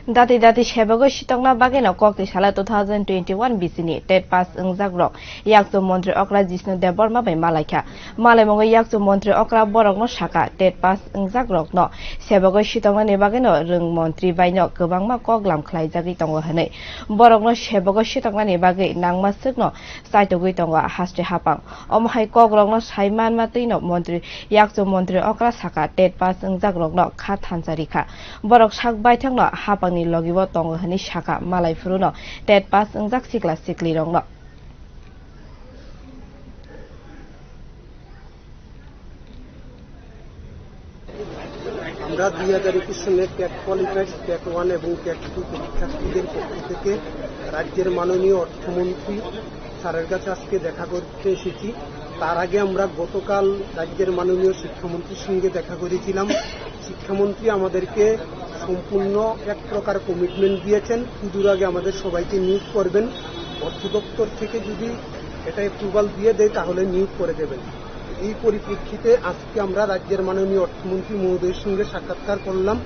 Dati Shebago Shitongna Bageno Kokti Shala 2021 Bisini, Ted Pass Ngzagrok, Yakto Montre Okra Jisno Deborma by Malaka, Malamongo Yakto Montre Okra Borogno Shaka, Ted Pass Ngzagrok no, Shebago Shitongna Nebageno, Rung Montri by no, Gabangma Koglam Klaizagi Tongo Hane, Borogno Shebago Shitongna Nebagi, Nangma Signo, Saito Guitonga, Haste Hapang, Omhai Koglogno, Saiman Matino, Montri, Yakto Montre Okra Saka, Ted Pass Ngzagrok no, Katanzarika, Borok Shak Baitang no, Hapang ni logibo tongo hani shaka malai furuno ted pass engjak sikla sikli rongno আমরা 2021 সালে cat qualified cat 1 এবং cat 2 পরীক্ষার্থীদের পক্ষ থেকে রাজ্যের মাননীয় অর্থমন্ত্রী স্যারের কাছে আজকে দেখা করতে এসেছি। তার আগে আমরা গতকাল রাজ্যের মাননীয় শিক্ষামন্ত্রীর সঙ্গে দেখা করেছিলাম। শিক্ষামন্ত্রী আমাদেরকে সম্পূর্ণ এক প্রকার কমিটমেন্ট দিয়েছেন, পুজোর আগে আমাদের সবাইকে নিয়োগ করবেন। অর্থ দপ্তর থেকে যদি এটা অ্যাপ্রুভাল দিয়ে দেয় তাহলে নিয়োগ করে দেবেন। এই পরিপ্রেক্ষিতে আজকে আমরা রাজ্যের মাননীয় অর্থমন্ত্রী মহোদয়ের সঙ্গে সাক্ষাৎকার করলাম।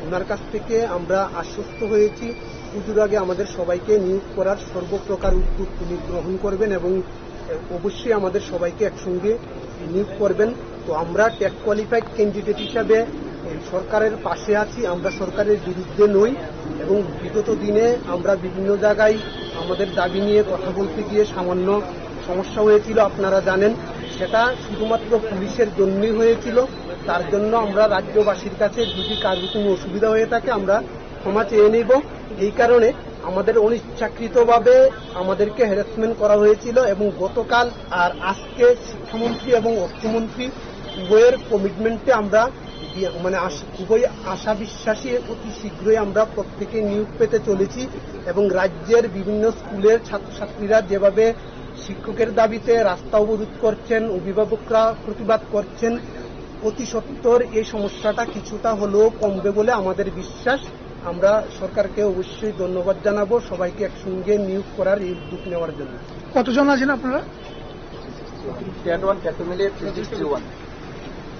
ওনার কাছ থেকে আমরা আশ্বস্ত হয়েছি পুজোর আগে আমাদের সবাইকে নিয়োগ করার সর্বপ্রকার উদ্যোগ তিনি গ্রহণ করবেন এবং অবশ্যই আমাদের সবাইকে একসঙ্গে নিয়োগ করবেন। তো আমরা টেট কোয়ালিফাইড ক্যান্ডিডেট হিসাবে সরকারের পাশে আছি, আমরা সরকারের বিরুদ্ধে নই এবং বিগত দিনে আমরা বিভিন্ন জায়গায় আমাদের দাবি নিয়ে কথা বলতে গিয়ে সামান্য সমস্যা হয়েছিল, আপনারা জানেন। সেটা শুধুমাত্র পুলিশের জন্যই হয়েছিল। তার জন্য আমরা রাজ্যবাসীর কাছে যদি কারো কোনো অসুবিধা হয়ে থাকে আমরা ক্ষমা চেয়ে নেব। এই কারণে আমাদের অনিচ্ছাকৃতভাবে আমাদেরকে হ্যারাসমেন্ট করা হয়েছিল এবং গতকাল আর আজকে শিক্ষামন্ত্রী এবং অর্থমন্ত্রী উভয়ের কমিটমেন্টে আমরা খুবই আশা বিশ্বাসী অতি শীঘ্রই আমরা প্রত্যেকে নিয়োগ পেতে চলেছি এবং রাজ্যের বিভিন্ন স্কুলের ছাত্রছাত্রীরা যেভাবে শিক্ষকের দাবিতে রাস্তা অবরোধ করছেন, অভিভাবকরা প্রতিবাদ করছেন, অতি সত্বর এই সমস্যাটা কিছুটা হলেও কমবে বলে আমাদের বিশ্বাস। আমরা সরকারকে অবশ্যই ধন্যবাদ জানাবো সবাইকে একসঙ্গে নিয়োগ করার এই উদ্যোগ নেওয়ার জন্য। কতজন আছেন আপনারা? ক্যাট 1 ক্যাট 2 মিলিয়ে 361।